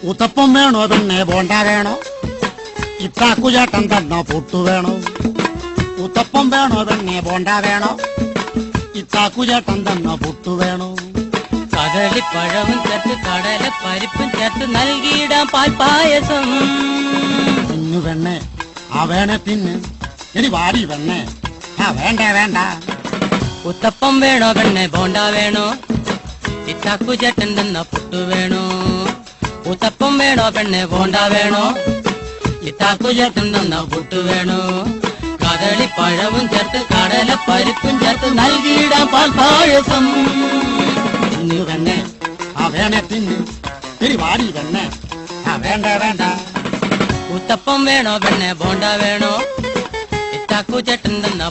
ഉത്തപ്പം വേണോ പെണ്ണെ ബോണ്ട വേണോ? ഇത്താക്കുചേട്ടൻ തന്ന പുട്ടു വേണോ? ഉത്തപ്പം വേണോ പെണ്ണെ ബോണ്ട വേണോ? ഇത്താക്കുചേട്ടൻ തന്ന പുട്ടു വേണോ? കദളിപ്പഴവും ചേർത്ത് കടല പരിപ്പും ചേർത്ത് നൽകിയിടാം പാൽപ്പായസം. തിന്നു പെണ്ണെ ആ വേണേ തിന്ന്. ഇനി വാരി പെണ്ണെ ആ വേണ്ട വേണ്ട. ഉത്തപ്പം വേണോ പെണ്ണെ ബോണ്ട വേണോ? ഇത്താക്കുചേട്ടൻ തന്ന പുട്ടു വേണോ? ഉത്തപ്പം വേണോ പെണ്ണെ ബോണ്ട വേണോ? ഇത്താക്കുചേട്ടൻ തന്ന പുട്ടു വേണോ? കദളിപ്പഴവും ചേർത്ത് കടല പരിപ്പും ചേർത്ത് നൽകിയിടാം പാൽപ്പായസം. തിന്നു പെണ്ണെ ആ വേണേ തിന്ന്. ഇനി വാരി പെണ്ണെ ആ വേണ്ട വേണ്ട. ഉത്തപ്പം വേണോ പെണ്ണെ ബോണ്ട വേണോ? ഇത്താക്കുചേട്ടൻ തന്ന